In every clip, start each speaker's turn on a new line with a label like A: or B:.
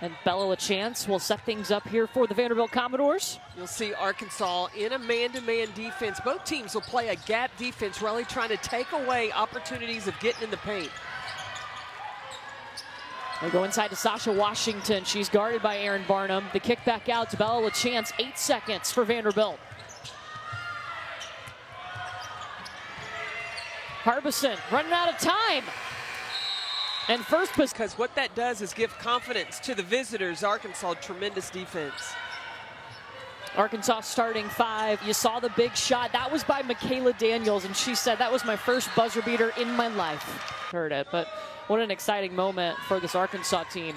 A: And Bella LaChance will set things up here for the Vanderbilt Commodores.
B: You'll see Arkansas in a man-to-man defense. Both teams will play a gap defense, really trying to take away opportunities of getting in the paint.
A: They go inside to Sasha Washington. She's guarded by Erin Barnum. The kick back out to Bella LaChance. 8 seconds for Vanderbilt. Harbison running out of time. And first,
B: because what that does is give confidence to the visitors. Arkansas, tremendous defense.
A: Arkansas starting 5. You saw the big shot. That was by Michaela Daniels, and she said that was my first buzzer beater in my life. Heard it, but what an exciting moment for this Arkansas team.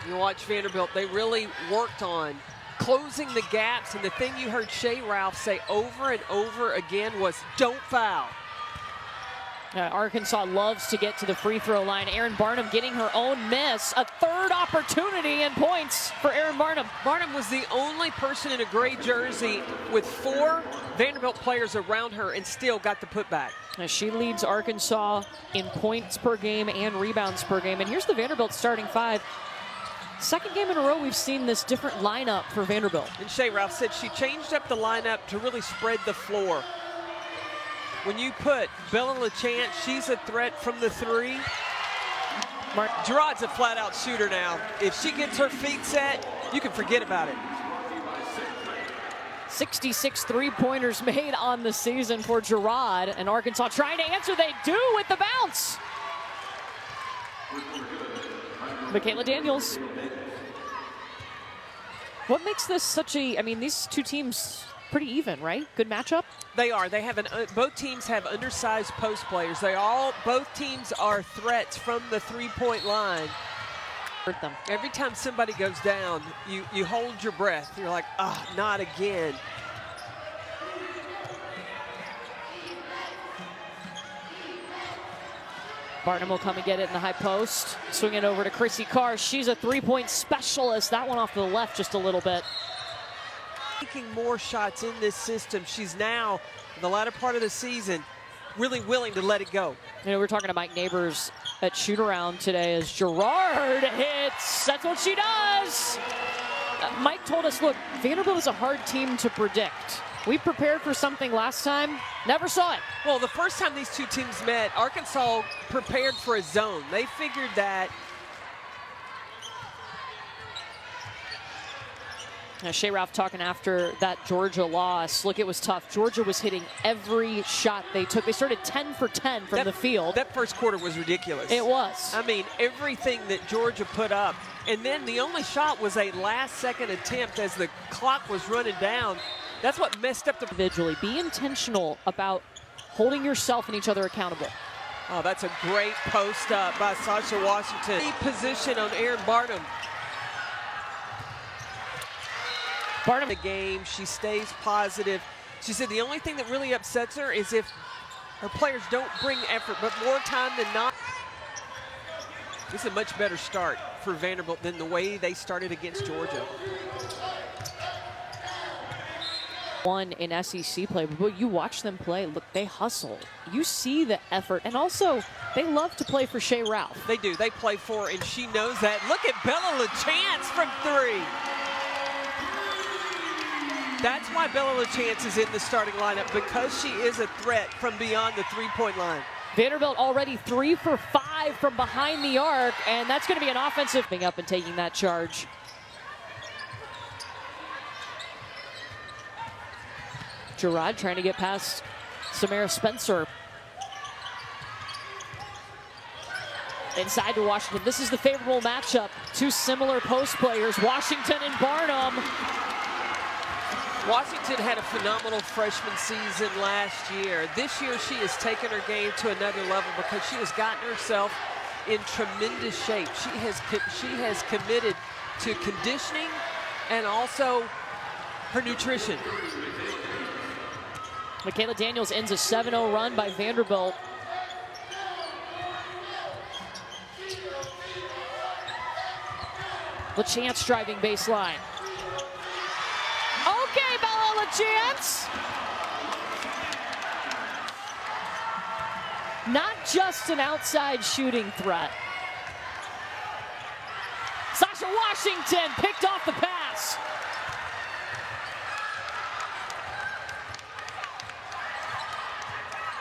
B: You watch Vanderbilt, they really worked on closing the gaps, and the thing you heard Shea Ralph say over and over again was, don't foul.
A: Arkansas loves to get to the free throw line. Erin Barnum getting her own miss. A third opportunity and points for Erin Barnum.
B: Barnum was the only person in a gray jersey with 4 Vanderbilt players around her and still got the putback.
A: She leads Arkansas in points per game and rebounds per game. And here's the Vanderbilt starting 5. Second game in a row we've seen this different lineup for Vanderbilt.
B: And Shea Ralph said she changed up the lineup to really spread the floor. When you put Bella LaChance, she's a threat from the 3. Gerard's a flat-out shooter now. If she gets her feet set, you can forget about it.
A: 66 three-pointers made on the season for Gerard, and Arkansas trying to answer. They do with the bounce. Michaela Daniels. What makes this such a, I mean, these two teams pretty even, right? Good matchup?
B: They are. They have both teams have undersized post players. Both teams are threats from the three-point line.
A: Hurt them.
B: Every time somebody goes down, you hold your breath. You're like, ah, not again.
A: Barnum will come and get it in the high post. Swing it over to Chrissy Carr. She's a three-point specialist. That one off to the left just a little bit.
B: Taking more shots in this system. She's now, in the latter part of the season, really willing to let it go.
A: You know, we're talking to Mike Neighbors at shoot-around today as Gerard hits. That's what she does. Mike told us, look, Vanderbilt is a hard team to predict. We prepared for something last time, never saw it.
B: Well, the first time these two teams met, Arkansas prepared for a zone. They figured that.
A: Shea Ralph talking after that Georgia loss. Look, it was tough. Georgia was hitting every shot they took. They started 10 for 10 from the field.
B: That first quarter was ridiculous.
A: It was.
B: I mean, everything that Georgia put up. And then the only shot was a last-second attempt as the clock was running down. That's what messed up the...
A: Individually, be intentional about holding yourself and each other accountable.
B: Oh, that's a great post up by Sasha Washington. Position on Erin Barnum. The game, she stays positive. She said the only thing that really upsets her is if her players don't bring effort, but more time than not. This is a much better start for Vanderbilt than the way they started against Georgia.
A: One in SEC play, but you watch them play, look, they hustle. You see the effort, and also they love to play for Shea Ralph.
B: They do, they play for her, and she knows that. Look at Bella LaChance from 3. That's why Bella LaChance is in the starting lineup, because she is a threat from beyond the three-point line.
A: Vanderbilt already 3 for 5 from behind the arc, and that's going to be an offensive thing up and taking that charge. Gerard trying to get past Samara Spencer. Inside to Washington. This is the favorable matchup. Two similar post players, Washington and Barnum.
B: Washington had a phenomenal freshman season last year. This year she has taken her game to another level because she has gotten herself in tremendous shape. She has committed to conditioning and also her nutrition.
A: Michaela Daniels ends a 7-0 run by Vanderbilt. LaChance driving baseline. Okay, Bella LaChance. Not just an outside shooting threat. Sasha Washington picked off the pass.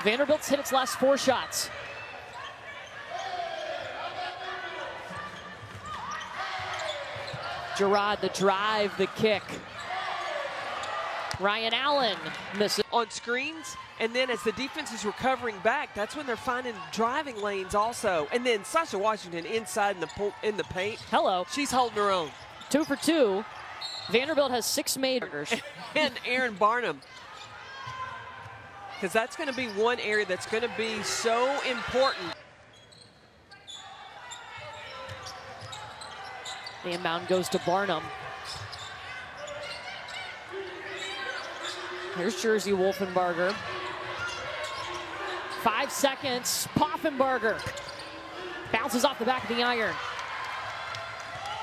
A: Vanderbilt's hit its last 4 shots. Gerard, the drive, the kick. Ryan Allen misses.
B: On screens, and then as the defense is recovering back, that's when they're finding driving lanes also. And then Sasha Washington inside in the paint.
A: Hello.
B: She's holding her own.
A: 2 for 2. Vanderbilt has 6 made.
B: And Aaron Barnum. Because that's going to be one area that's going to be so important.
A: The inbound goes to Barnum. Here's Jersey Wolfenbarger. 5 seconds. Poffenbarger bounces off the back of the iron.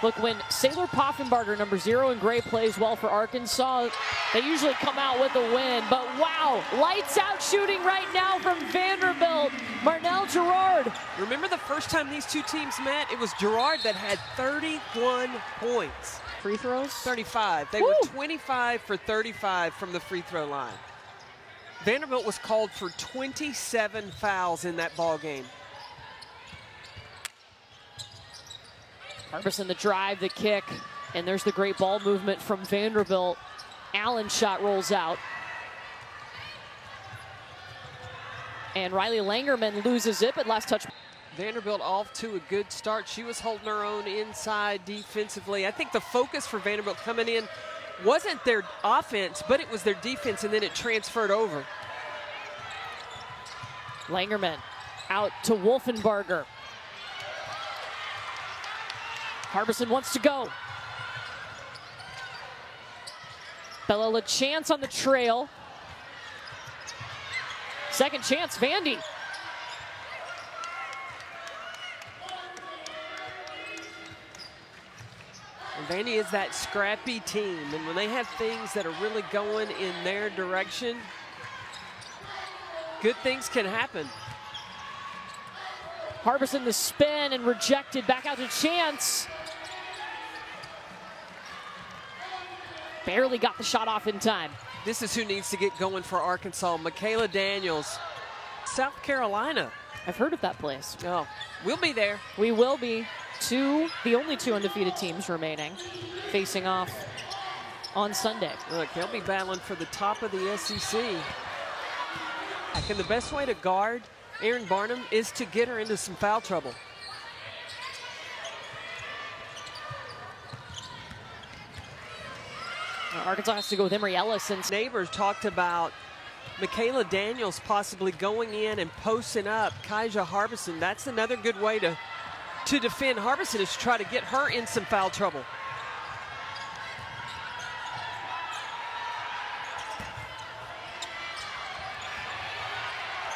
A: Look, when Sailor Poffenbarger, number 0 in gray, plays well for Arkansas, they usually come out with a win. But wow, lights out shooting right now from Vanderbilt. Marnell Gerard.
B: Remember the first time these two teams met? It was Gerard that had 31 points.
A: Free throws?
B: 35. They were 25 for 35 from the free throw line. Vanderbilt was called for 27 fouls in that ball game.
A: Harbison the drive, the kick, and there's the great ball movement from Vanderbilt. Allen's shot rolls out. And Riley Langerman loses it, but last touch.
B: Vanderbilt off to a good start. She was holding her own inside defensively. I think the focus for Vanderbilt coming in wasn't their offense, but it was their defense, and then it transferred over.
A: Langerman out to Wolfenbarger. Harbison wants to go. Bella LaChance on the trail. Second chance, Vandy.
B: And Vandy is that scrappy team, and when they have things that are really going in their direction, good things can happen.
A: Harbison the spin and rejected, back out to Chance. Barely got the shot off in time.
B: This is who needs to get going for Arkansas. Michaela Daniels, South Carolina.
A: I've heard of that place.
B: Oh, we'll be there.
A: We will be. The only 2 undefeated teams remaining, facing off on Sunday.
B: Look, they'll be battling for the top of the SEC. And the best way to guard Aaron Barnum is to get her into some foul trouble.
A: Arkansas has to go with Emory Ellis. And
B: Neighbors talked about Michaela Daniels possibly going in and posting up Kaija Harbison. That's another good way to defend Harbison, is to try to get her in some foul trouble.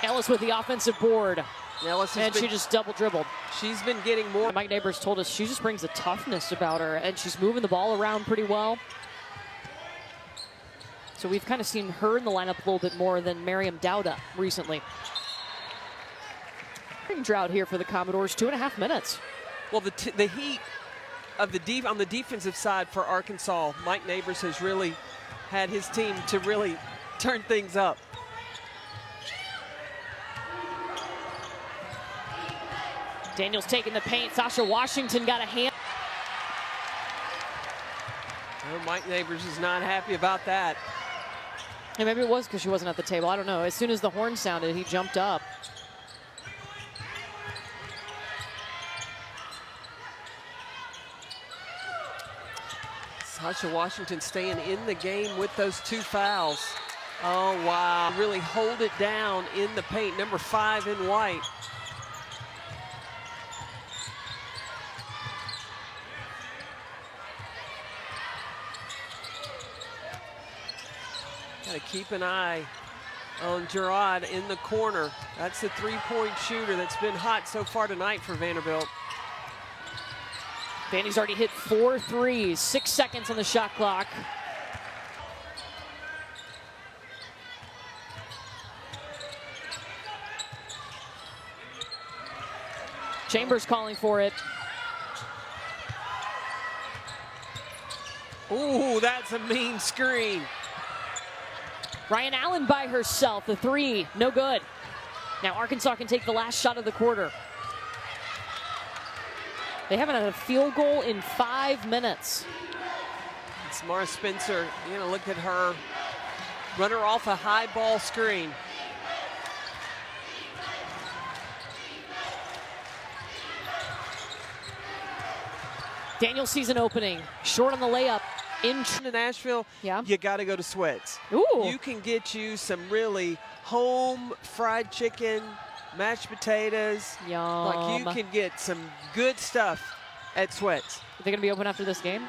A: Ellis with the offensive board.
B: She
A: just double dribbled.
B: She's been getting more.
A: Mike Neighbors told us she just brings a toughness about her, and she's moving the ball around pretty well. So we've kind of seen her in the lineup a little bit more than Miriam Dowda recently. Drought here for the Commodores, 2.5 minutes.
B: Well, the heat of on the defensive side for Arkansas, Mike Neighbors has really had his team to really turn things up.
A: Daniels taking the paint. Sasha Washington got a hand.
B: Oh, Mike Neighbors is not happy about that.
A: And maybe it was because she wasn't at the table. I don't know. As soon as the horn sounded, he jumped up.
B: Sasha Washington staying in the game with those 2 fouls. Oh, wow. Really hold it down in the paint. Number 5 in white. Got to keep an eye on Gerard in the corner. That's the 3-point shooter that's been hot so far tonight for Vanderbilt.
A: Vandy's already hit 4 threes, 6 seconds on the shot clock. Chambers calling for it.
B: Ooh, that's a mean screen.
A: Ryan Allen by herself. The three, no good. Now Arkansas can take the last shot of the quarter. They haven't had a field goal in 5 minutes.
B: Samara Spencer, you're gonna look at her, run her off a high ball screen.
A: Daniel season opening, short on the layup.
B: In Nashville,
A: Yeah.
B: you got to go to Sweats.
A: Ooh.
B: You can get you some really home fried chicken, mashed potatoes.
A: Yum.
B: Like, you can get some good stuff at Sweats.
A: Are they going to be open after this game?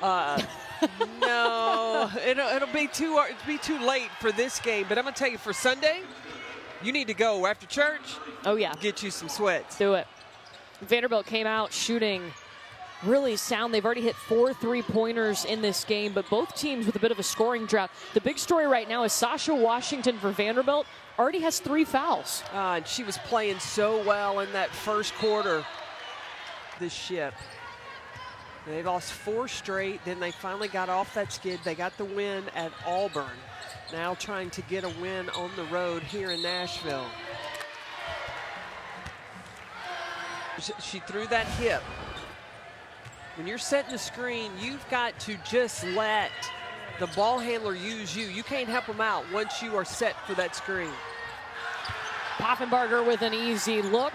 B: No, it'll be too late for this game. But I'm gonna tell you, for Sunday, you need to go after church.
A: Oh yeah,
B: Get you some Sweats.
A: do it. Vanderbilt came out shooting really sound. They've already hit 4 3-pointers in this game, but both teams with a bit of a scoring drought. The big story right now is Sasha Washington for Vanderbilt already has 3 fouls.
B: And she was playing so well in that first quarter. This ship. They lost 4 straight. Then they finally got off that skid. They got the win at Auburn. Now trying to get a win on the road here in Nashville. She threw that hip. When you're setting the screen, you've got to just let the ball handler use you. You can't help them out once you are set for that screen.
A: Poffenbarger with an easy look.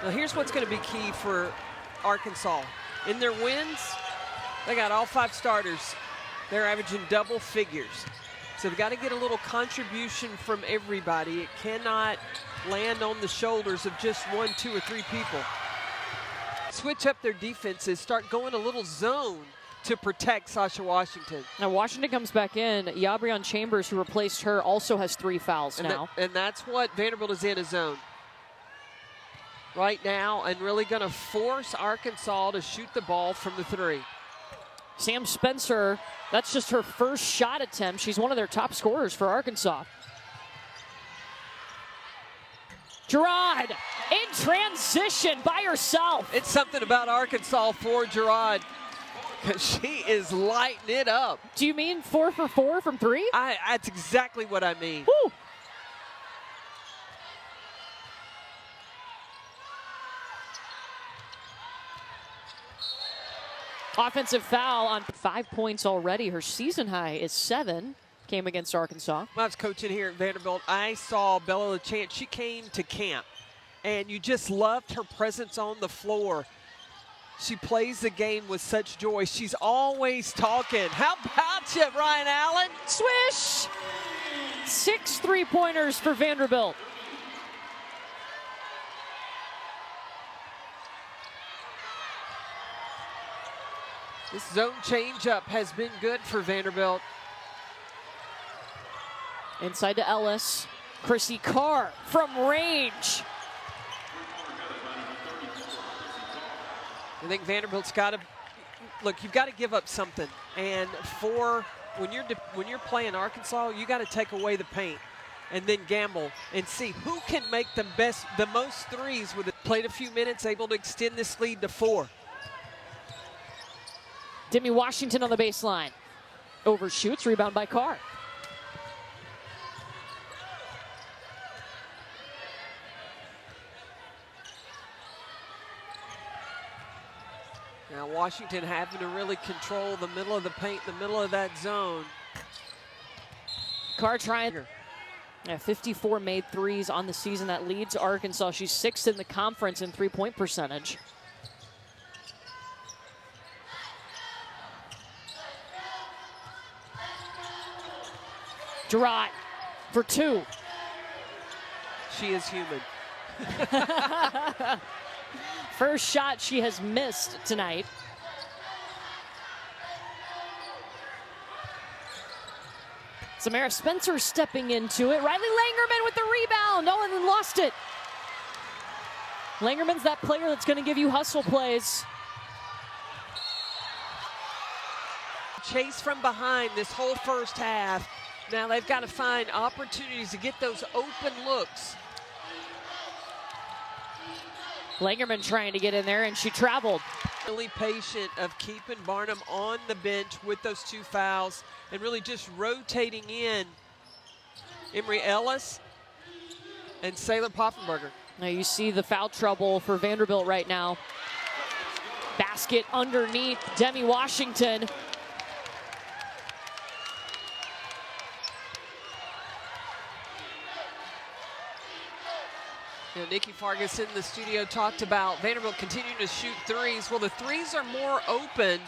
B: Now here's what's going to be key for Arkansas. In their wins, they got all 5 starters. They're averaging double figures. So they've got to get a little contribution from everybody. It cannot land on the shoulders of just 1, 2, or 3 people. Switch up their defenses, start going a little zone to protect Sasha Washington.
A: Now Washington comes back in. Yabrion Chambers, who replaced her, also has 3 fouls now.
B: And that's what Vanderbilt is in, a zone right now, and really going to force Arkansas to shoot the ball from the 3.
A: Sam Spencer, that's just her first shot attempt. She's one of their top scorers for Arkansas. Gerard in transition by herself.
B: It's something about Arkansas for Gerard, because she is lighting it up.
A: Do you mean 4 for 4 from 3?
B: That's exactly what I mean.
A: Woo. Offensive foul on 5 points already. Her season high is 7. Came against Arkansas.
B: When I was coaching here at Vanderbilt, I saw Bella LeChance. She came to camp, and you just loved her presence on the floor. She plays the game with such joy. She's always talking. How about you, Ryan Allen?
A: Swish! 6 3-pointers for Vanderbilt.
B: This zone changeup has been good for Vanderbilt.
A: Inside to Ellis. Chrissy Carr from range.
B: I think Vanderbilt's got to look. You've got to give up something, and when you're playing Arkansas, you got to take away the paint, and then gamble and see who can make the most threes. With it played a few minutes, able to extend this lead to 4.
A: Demi Washington on the baseline. Overshoots, rebound by Carr.
B: Now Washington having to really control the middle of the paint, the middle of that zone.
A: Carr trying. 54 made threes on the season. That leads Arkansas. She's 6th in the conference in 3-point percentage. Gerard for 2.
B: She is human.
A: First shot she has missed tonight. Samara Spencer stepping into it. Riley Langerman with the rebound. Oh, and then lost it. Langerman's that player that's going to give you hustle plays.
B: Chase from behind this whole first half. Now they've got to find opportunities to get those open looks.
A: Langerman trying to get in there, and she traveled.
B: Really patient of keeping Barnum on the bench with those 2 fouls and really just rotating in Emery Ellis and Sailor Poffenberger.
A: Now you see the foul trouble for Vanderbilt right now. Basket underneath Demi Washington.
B: You know, Nikki Fargas in the studio talked about Vanderbilt continuing to shoot threes. Well, the threes are more open.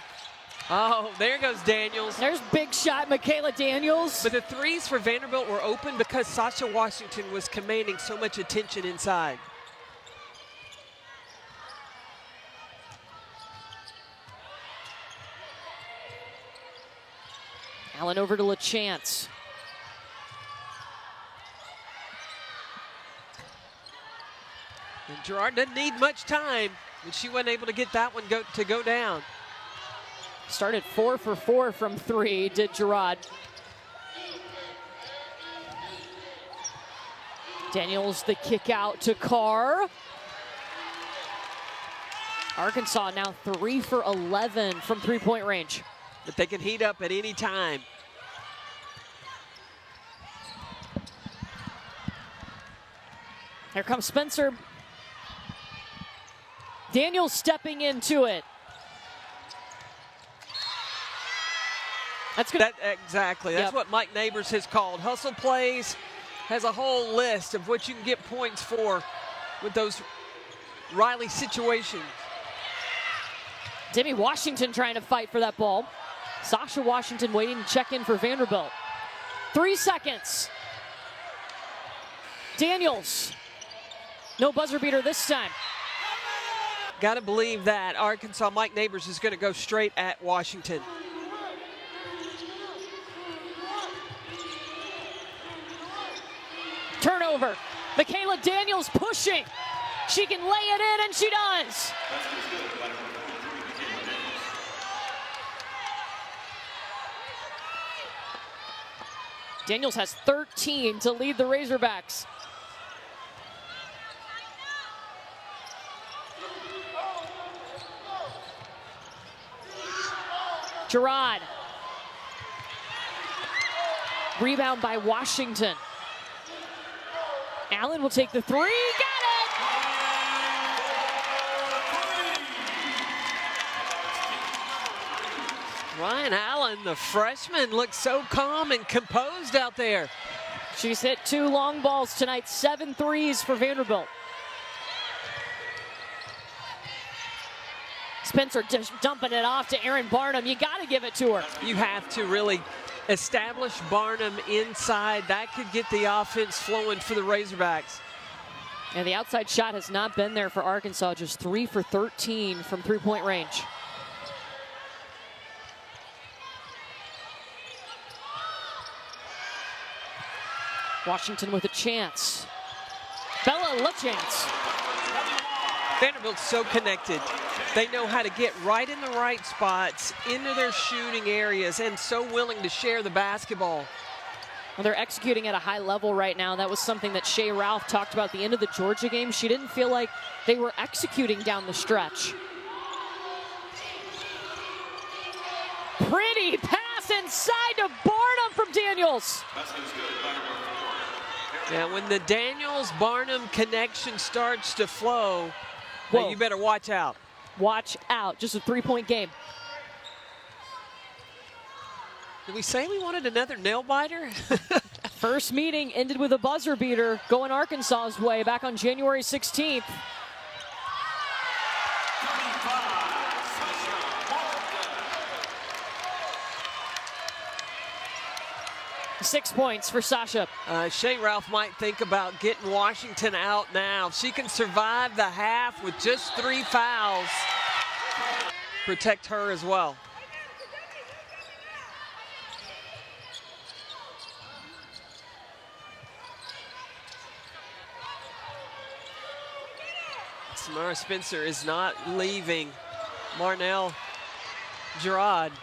B: Oh, there goes Daniels.
A: There's big shot, Michaela Daniels.
B: But the threes for Vanderbilt were open because Sasha Washington was commanding so much attention inside.
A: Allen over to LaChance.
B: And Gerard doesn't need much time, but she wasn't able to get that one to go down.
A: Started 4 for 4 from 3, did Gerard. Daniels the kick out to Carr. Arkansas now 3 for 11 from 3-point range.
B: But they can heat up at any time.
A: Here comes Spencer. Daniels stepping into it. That's good.
B: Exactly. That's what Mike Neighbors has called hustle plays. Has a whole list of what you can get points for with those Riley situations.
A: Demi Washington trying to fight for that ball. Sasha Washington waiting to check in for Vanderbilt. 3 seconds. Daniels. No buzzer beater this time.
B: Got to believe that Arkansas Mike Neighbors is going to go straight at Washington.
A: Turnover. Michaela Daniels pushing. She can lay it in, and she does. Daniels has 13 to lead the Razorbacks. Gerard. Rebound by Washington. Allen will take the 3. Got it!
B: Ryan Allen, the freshman, looks so calm and composed out there.
A: She's hit 2 long balls tonight, 7 threes for Vanderbilt. Spencer just dumping it off to Erin Barnum. You got to give it to her.
B: You have to really establish Barnum inside. That could get the offense flowing for the Razorbacks.
A: And the outside shot has not been there for Arkansas, just 3 for 13 from 3-point range. Washington with a chance. Bella LaChance.
B: Vanderbilt's so connected. They know how to get right in the right spots into their shooting areas and so willing to share the basketball.
A: Well, they're executing at a high level right now. That was something that Shea Ralph talked about at the end of the Georgia game. She didn't feel like they were executing down the stretch. Pretty pass inside to Barnum from Daniels.
B: Yeah, when the Daniels-Barnum connection starts to flow, you better watch out.
A: Watch out. Just a 3-point game.
B: Did we say we wanted another nail-biter?
A: First meeting ended with a buzzer beater going Arkansas's way back on January 16th. Six points for Sasha.
B: Shea Ralph might think about getting Washington out now. If she can survive the half with just 3 fouls, protect her as well. Samara Spencer is not leaving Marnell Gerard.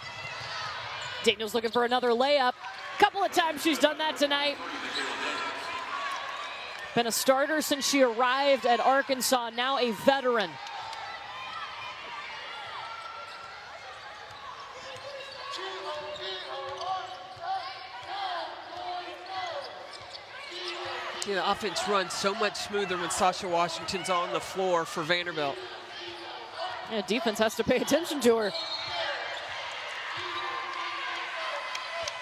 A: Daniels looking for another layup. Couple of times she's done that tonight. Been a starter since she arrived at Arkansas, now a veteran.
B: You know, the offense runs so much smoother when Sasha Washington's on the floor for Vanderbilt.
A: Yeah, defense has to pay attention to her.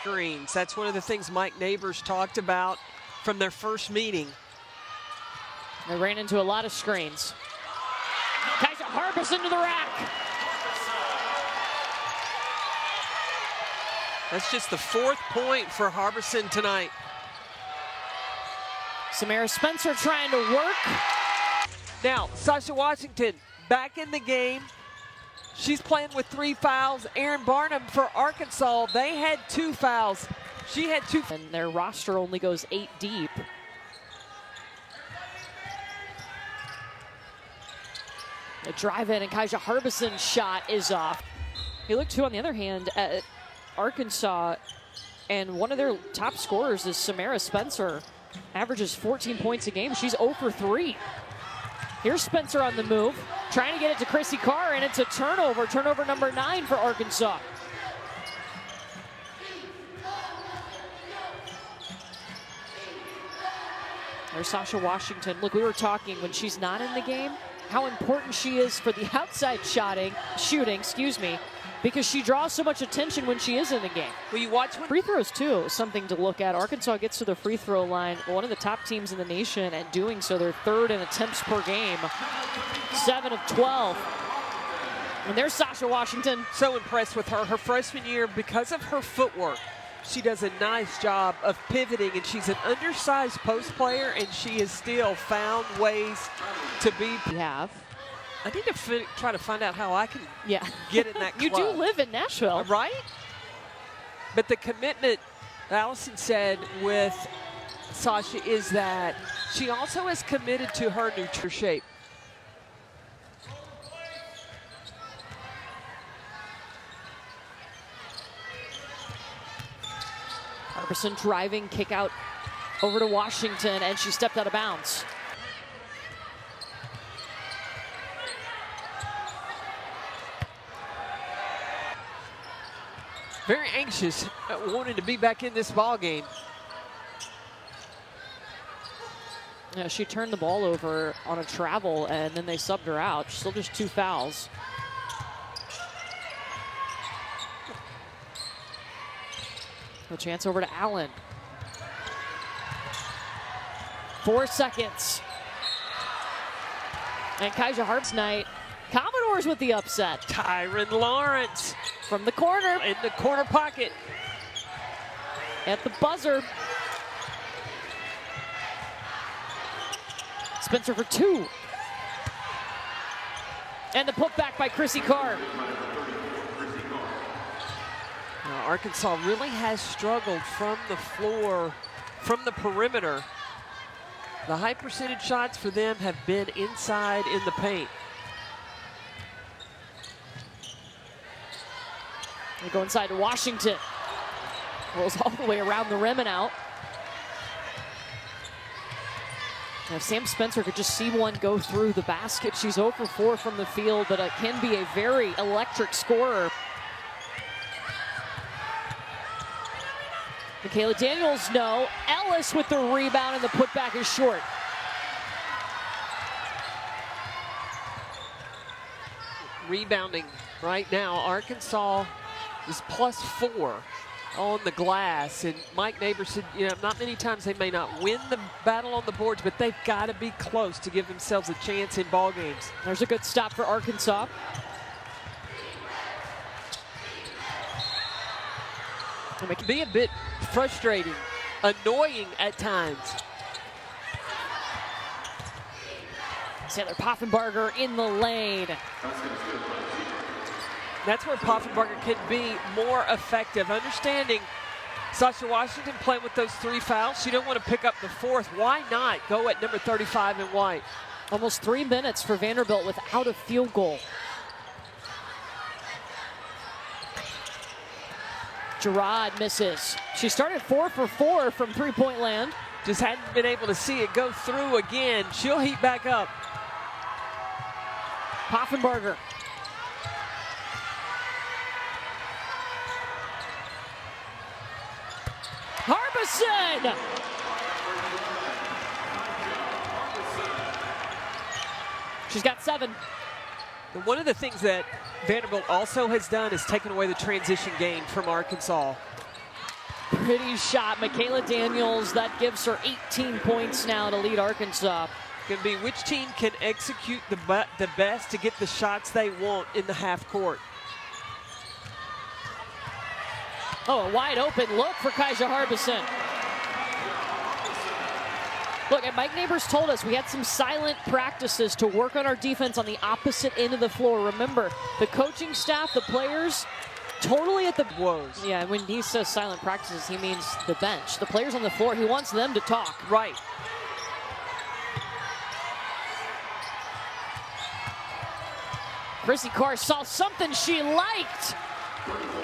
B: Screens. That's one of the things Mike Neighbors talked about from their first meeting.
A: They ran into a lot of screens. Kaisa Harbus into the rack.
B: That's just the 4th point for Harbison tonight.
A: Samara Spencer trying to work.
B: Now, Sasha Washington back in the game. She's playing with 3 fouls. Erin Barnum for Arkansas, they had 2 fouls. She had 2.
A: And their roster only goes 8 deep. The drive in and Kaisa Harbison's shot is off. You look too, on the other hand, at Arkansas, and one of their top scorers is Samara Spencer. Averages 14 points a game. She's 0 for 3. Here's Spencer on the move, trying to get it to Chrissy Carr, and it's a turnover. Turnover number 9 for Arkansas. There's Sasha Washington. Look, we were talking when she's not in the game, how important she is for the outside shooting, because she draws so much attention when she is in the game.
B: Will you watch
A: Free throws, too, is something to look at. Arkansas gets to the free throw line, one of the top teams in the nation, and doing so, they're 3rd in attempts per game, 7 of 12. And there's Sasha Washington.
B: So impressed with her. Her freshman year, because of her footwork, she does a nice job of pivoting, and she's an undersized post player, and she has still found ways to be. I need to try to find out how I can get in that club.
A: You do live in Nashville.
B: Right? But the commitment, Allison said, with Sasha is that she also is committed to her nutrition shape.
A: Harbison driving, kick out over to Washington, and she stepped out of bounds.
B: Very anxious, wanting to be back in this ball game.
A: Yeah, she turned the ball over on a travel, and then they subbed her out. Still just 2 fouls. A chance over to Allen. 4 seconds. And Kaisa Harb's night. Commodores with the upset.
B: Tyron Lawrence
A: from the corner.
B: In the corner pocket.
A: At the buzzer. Spencer for 2. And the putback by Chrissy Carr.
B: Now, Arkansas really has struggled from the floor, from the perimeter. The high percentage shots for them have been inside in the paint.
A: They go inside to Washington. Rolls all the way around the rim and out. Now, if Sam Spencer could just see one go through the basket, she's 0 for 4 from the field, but can be a very electric scorer. Michaela Daniels, no. Ellis with the rebound, and the putback is short.
B: Rebounding right now, Arkansas is +4 on the glass, and Mike Neighbors said, you know, not many times they may not win the battle on the boards, but they've got to be close to give themselves a chance in ball games.
A: There's a good stop for Arkansas.
B: It can be a bit frustrating, annoying at times.
A: Taylor Poffenbarger in the lane.
B: That's where Poffenbarger can be more effective. Understanding Sasha Washington playing with those 3 fouls. She don't want to pick up the 4th. Why not go at number 35 in white?
A: Almost 3 minutes for Vanderbilt without a field goal. Gerard misses. She started 4 for 4 from 3-point land.
B: Just hadn't been able to see it go through again. She'll heat back up.
A: Poffenbarger. Harbison! She's got 7.
B: And one of the things that Vanderbilt also has done is taken away the transition game from Arkansas.
A: Pretty shot. Michaela Daniels, that gives her 18 points now to lead Arkansas.
B: Going to be which team can execute the best to get the shots they want in the half court.
A: Oh, a wide open look for Kaija Harbison. Look, and Mike Neighbors told us we had some silent practices to work on our defense on the opposite end of the floor. Remember, the coaching staff, the players, totally at the
B: woes.
A: Yeah, when he says silent practices, he means the bench. The players on the floor, he wants them to talk.
B: Right.
A: Chrissy Carr saw something she liked.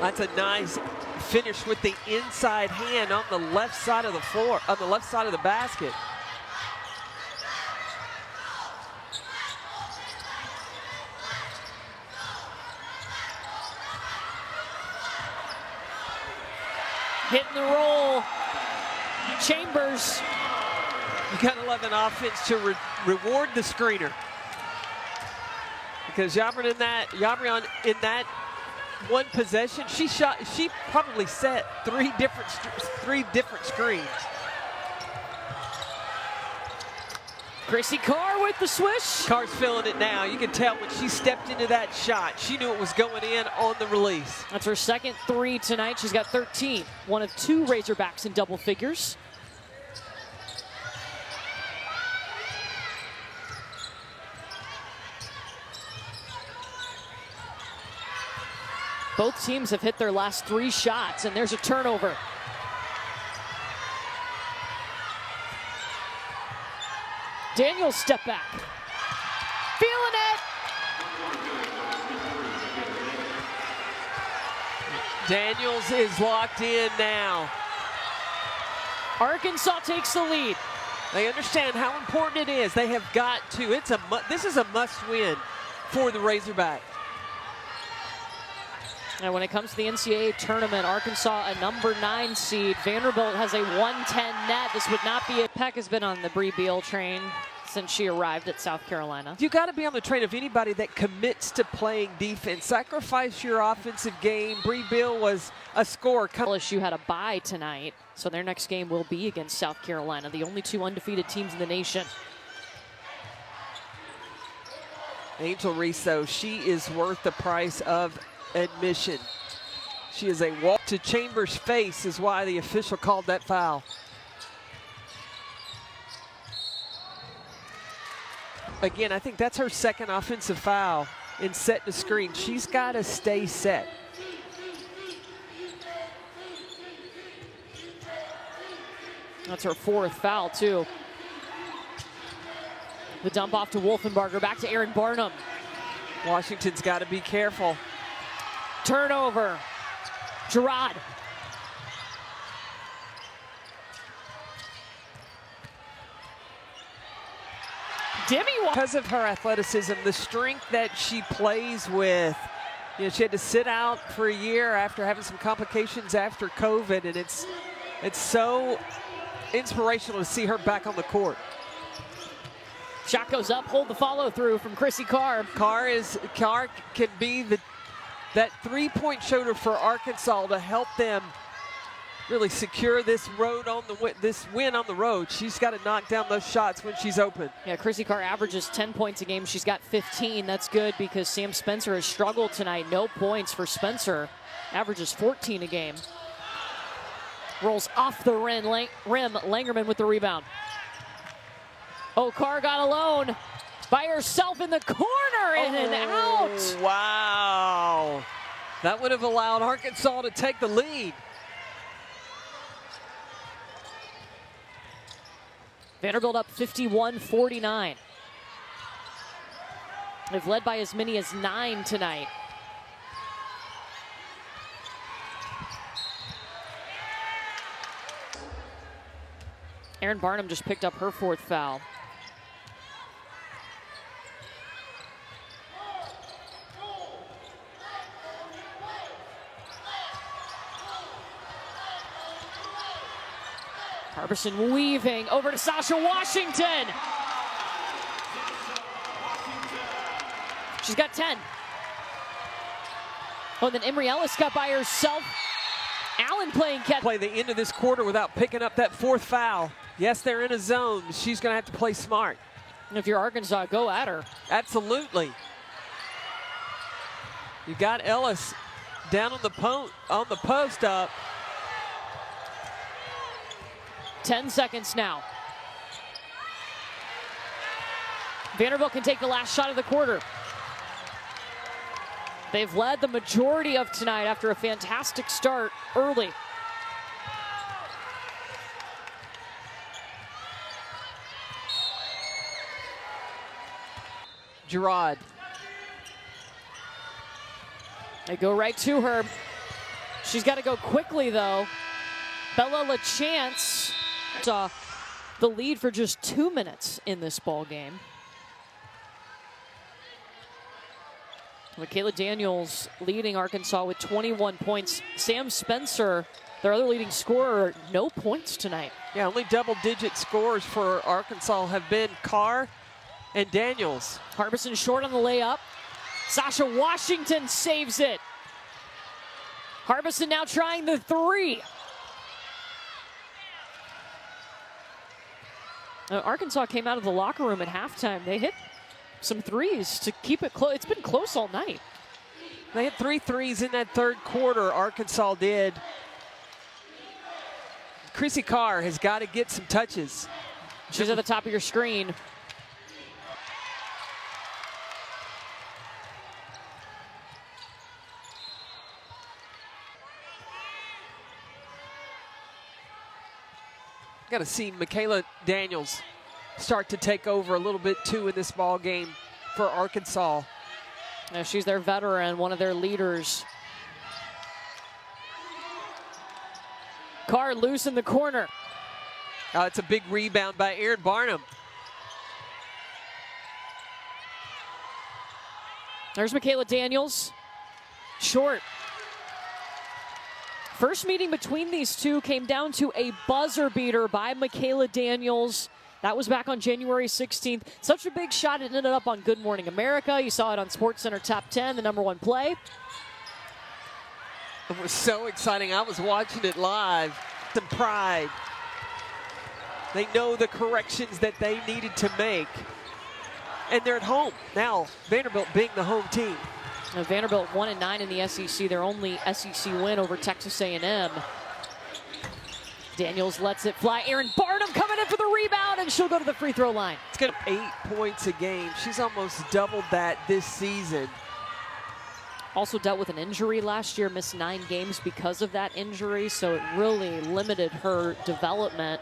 B: That's a nice finish with the inside hand on the left side of the floor, on the left side of the basket.
A: Hitting the roll. Chambers.
B: You gotta love an offense to reward the screener. Because Yabrion in that one possession, she probably set three different screens.
A: Chrissy Carr with the swish.
B: Carr's feeling it now. You can tell when she stepped into that shot, she knew it was going in on the release.
A: That's her second 3 tonight. She's got 13. One of 2 Razorbacks in double figures. Both teams have hit their last 3 shots, and there's a turnover. Daniels step back. Feeling it.
B: Daniels is locked in now.
A: Arkansas takes the lead.
B: They understand how important it is. They have got to. This is a must-win for the Razorback.
A: And when it comes to the NCAA tournament, Arkansas a number 9 seed. Vanderbilt has a 110 net. This would not be Peck has been on the Bree Beal train since she arrived at South Carolina.
B: You got to be on the train of anybody that commits to playing defense. Sacrifice your offensive game. Bree Beal was a scorer.
A: LSU had a bye tonight, so their next game will be against South Carolina, the only 2 undefeated teams in the nation.
B: Angel Riso, she is worth the price of admission. She is a walk to Chambers' face is why the official called that foul. Again, I think that's her second offensive foul in set to screen. She's got to stay set.
A: That's her 4th foul, too. The dump off to Wolfenbarger, back to Aaron Barnum.
B: Washington's got to be careful.
A: Turnover. Gerard. Demi.
B: Because of her athleticism, the strength that she plays with. You know, she had to sit out for a year after having some complications after COVID, and it's so inspirational to see her back on the court.
A: Shot goes up, hold the follow through from Chrissy Carr.
B: Carr can be that 3-point shooter for Arkansas to help them really secure this win on the road. She's got to knock down those shots when she's open.
A: Yeah, Chrissy Carr averages 10 points a game. She's got 15. That's good because Sam Spencer has struggled tonight. No points for Spencer. Averages 14 a game. Rolls off the rim. Langerman with the rebound. Oh, Carr got alone by herself in the corner, in and out.
B: Wow. That would have allowed Arkansas to take the lead.
A: Vanderbilt up 51-49. They've led by as many as 9 tonight. Aaron Barnum just picked up her 4th foul. Harbison weaving over to Sasha Washington. She's got 10. Oh, and then Emery Ellis got by herself. Allen playing catch.
B: Play the end of this quarter without picking up that 4th foul. Yes, they're in a zone. She's going to have to play smart.
A: And if you're Arkansas, go at her.
B: Absolutely. You got Ellis down on the post up.
A: 10 seconds now. Vanderbilt can take the last shot of the quarter. They've led the majority of tonight after a fantastic start early.
B: Gerard.
A: They go right to her. She's got to go quickly, though. Bella LaChance saw the lead for just 2 minutes in this ball game. Michaela Daniels leading Arkansas with 21 points. Sam Spencer, their other leading scorer, no points tonight.
B: Yeah, only double-digit scores for Arkansas have been Carr and Daniels.
A: Harbison short on the layup. Sasha Washington saves it. Harbison now trying the 3. Arkansas came out of the locker room at halftime. They hit some threes to keep it close. It's been close all night.
B: They had 3 threes in that 3rd quarter, Arkansas did. Chrissy Carr has got to get some touches.
A: She's at the top of your screen.
B: Got to see Michaela Daniels start to take over a little bit too in this ball game for Arkansas.
A: Now she's their veteran, one of their leaders. Carr loose in the corner.
B: It's a big rebound by Erin Barnum.
A: There's Michaela Daniels. Short. First meeting between these two came down to a buzzer beater by Michaela Daniels. That was back on January 16th. Such a big shot, it ended up on Good Morning America. You saw it on SportsCenter Top 10, the #1 play.
B: It was so exciting. I was watching it live. Some pride. They know the corrections that they needed to make. And they're at home. Now, Vanderbilt being the home team.
A: Now, Vanderbilt 1-9 in the SEC, their only SEC win over Texas A&M. Daniels lets it fly. Erin Barnum coming in for the rebound, and she'll go to the free throw line.
B: It's got 8 points a game. She's almost doubled that this season.
A: Also dealt with an injury last year, missed 9 games because of that injury, so it really limited her development.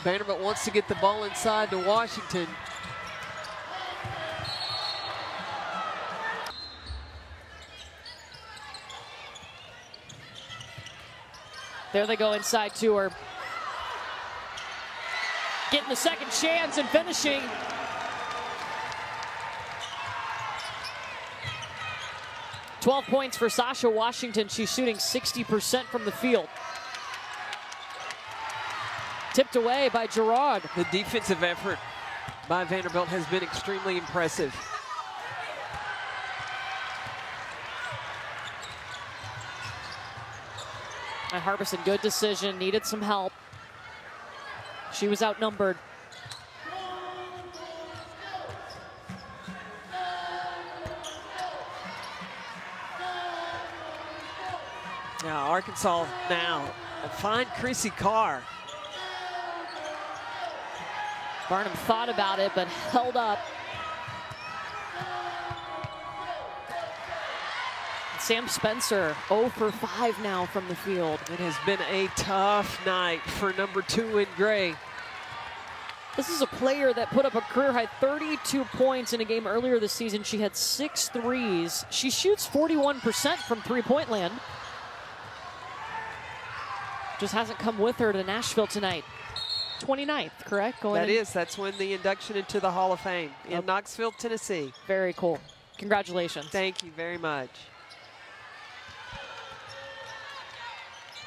B: Vanderbilt wants to get the ball inside to Washington.
A: There they go inside to her. Getting the second chance and finishing. $12 points for Sasha Washington. She's shooting 60% from the field. Tipped away by Gerard.
B: The defensive effort by Vanderbilt has been extremely impressive.
A: And Harbison, good decision, needed some help. She was outnumbered.
B: Now Arkansas now find Chrissy Carr.
A: Barnum thought about it, but held up. Sam Spencer, 0 for 5 now from the field.
B: It has been a tough night for #2 in gray.
A: This is a player that put up a career-high 32 points in a game earlier this season. She had 6 threes. She shoots 41% from three-point land. Just hasn't come with her to Nashville tonight. 29th, correct?
B: That's when the induction into the Hall of Fame in Knoxville, Tennessee.
A: Very cool. Congratulations.
B: Thank you very much.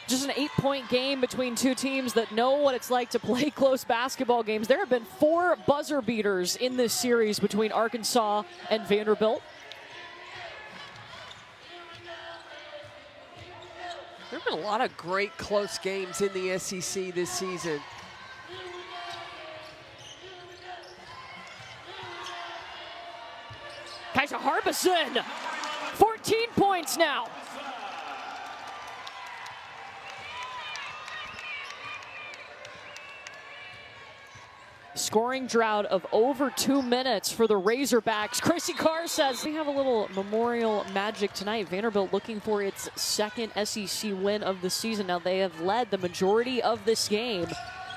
A: just an 8-point game between two teams that know what it's like to play close basketball games. There have been 4 buzzer beaters in this series between Arkansas and Vanderbilt.
B: There have been a lot of great close games in the SEC this season.
A: Kaisa Harbison, 14 points now. Scoring drought of over 2 minutes for the Razorbacks. Chrissy Carr says we have a little memorial magic tonight. Vanderbilt looking for its 2nd SEC win of the season. Now they have led the majority of this game,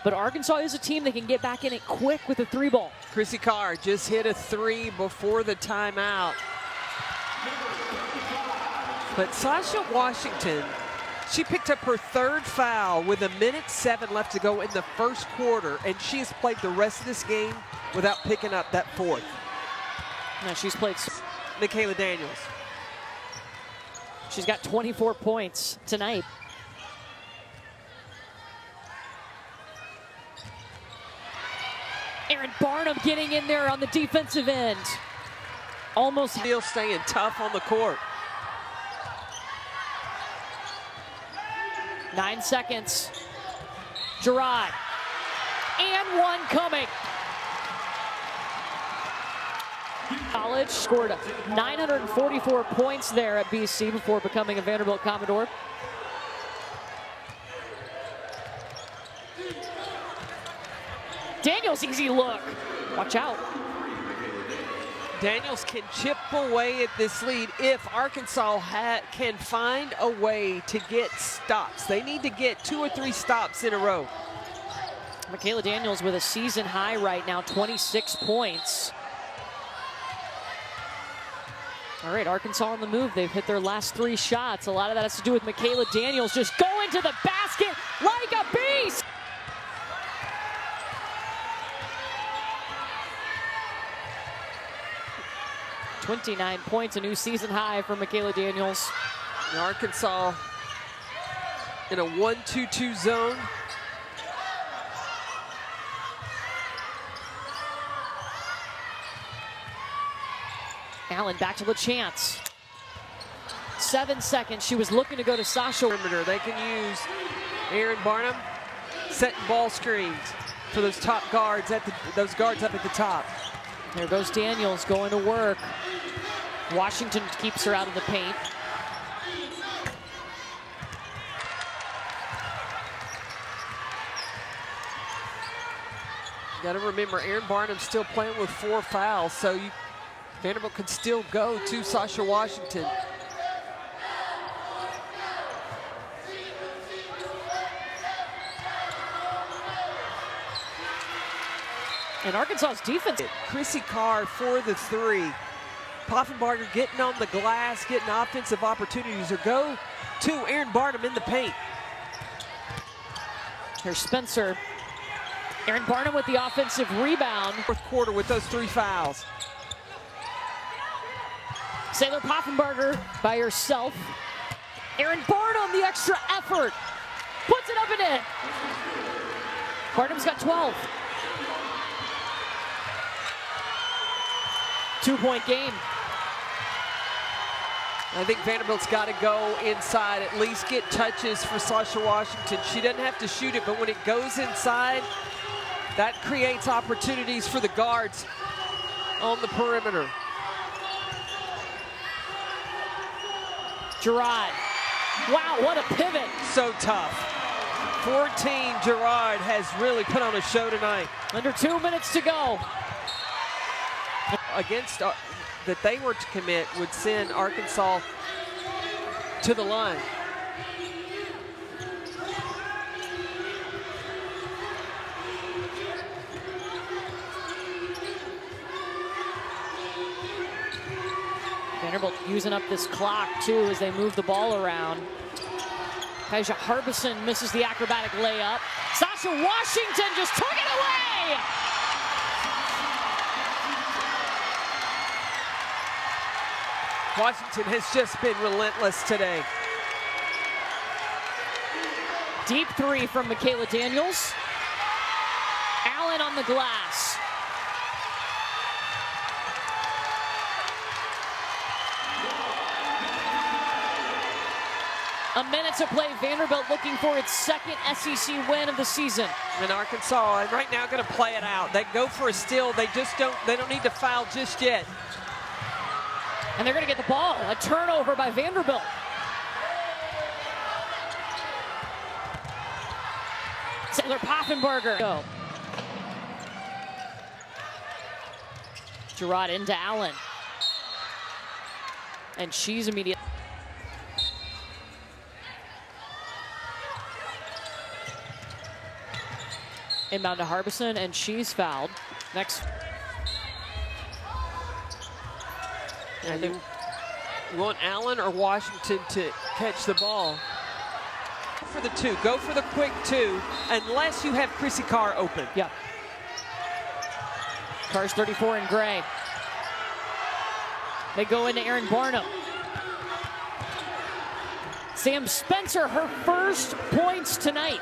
A: but Arkansas is a team that can get back in it quick with a 3-ball.
B: Chrissy Carr just hit a 3 before the timeout. But Sasha Washington, she picked up her 3rd foul with 1:07 left to go in the first quarter, and she has played the rest of this game without picking up that 4th.
A: Now she's played.
B: Michaela Daniels.
A: She's got 24 points tonight. Aaron Barnum getting in there on the defensive end. Almost
B: still staying tough on the court.
A: 9 seconds. Gerard. And 1 coming. College scored 944 points there at BC before becoming a Vanderbilt Commodore. Daniels, easy look. Watch out.
B: Daniels can chip away at this lead if Arkansas can find a way to get stops. They need to get 2 or 3 stops in a row.
A: Michaela Daniels with a season high right now, 26 points. All right, Arkansas on the move. They've hit their last 3 shots. A lot of that has to do with Michaela Daniels just going to the basket like a beast. .29 points, a new season high for Michaela Daniels.
B: And Arkansas in a 1-2-2 zone.
A: Allen back to LaChance. 7 seconds. She was looking to go to Sasha.
B: They can use Aaron Barnum setting ball screens for those top guards those guards up at the top.
A: There goes Daniels going to work. Washington keeps her out of the paint.
B: You got to remember, Aaron Barnum's still playing with 4 fouls, so Vanderbilt could still go to Sasha Washington.
A: And Arkansas's defense.
B: Chrissy Carr for the 3. Poffenbarger getting on the glass, getting offensive opportunities, or go to Aaron Barnum in the paint.
A: Here's Spencer. Aaron Barnum with the offensive rebound.
B: 4th quarter with those 3 fouls.
A: Sailor Poffenbarger by herself. Aaron Barnum, the extra effort. Puts it up and in. Barnum's got 12. 2-point game.
B: I think Vanderbilt's got to go inside, at least get touches for Sasha Washington. She doesn't have to shoot it, but when it goes inside, that creates opportunities for the guards on the perimeter.
A: Gerard. Wow, what a pivot.
B: So tough. 14, Gerard has really put on a show tonight.
A: Under 2 minutes to go.
B: Against that they were to commit would send Arkansas to the line.
A: Vanderbilt using up this clock too as they move the ball around. Kaisa Harbison misses the acrobatic layup. Sasha Washington just took it away.
B: Washington has just been relentless today.
A: Deep three from Michaela Daniels. Allen on the glass. A minute to play. Vanderbilt looking for its second SEC win of the season.
B: And Arkansas right now going to play it out. They go for a steal. They don't need to foul just yet.
A: And they're going to get the ball. A turnover by Vanderbilt. Taylor Poffenberger. Go. Gerard into Allen. And she's immediate. Inbound to Harbison, and she's fouled. Next.
B: Yeah, you want Allen or Washington to catch the ball. Go for the two. Go for the quick two, unless you have Chrissy Carr open.
A: Yeah. Carr's 34 in gray. They go into Aaron Barnum. Sam Spencer, her first points tonight.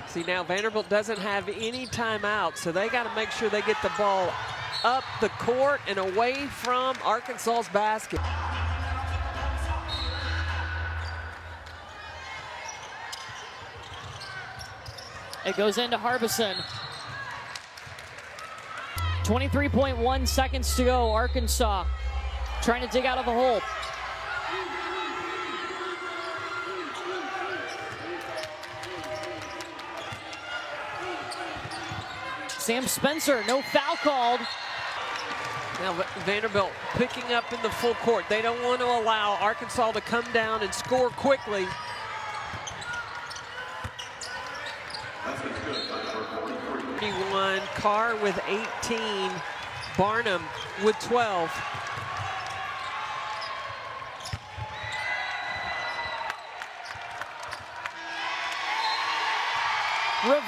B: See, now Vanderbilt doesn't have any timeout, so they got to make sure they get the ball up the court and away from Arkansas's basket.
A: It goes into Harbison. 23.1 seconds to go. Arkansas trying to dig out of the hole. Sam Spencer, no foul called.
B: Now Vanderbilt picking up in the full court. They don't want to allow Arkansas to come down and score quickly. Carr with 18, Barnum with 12.
A: Revenge.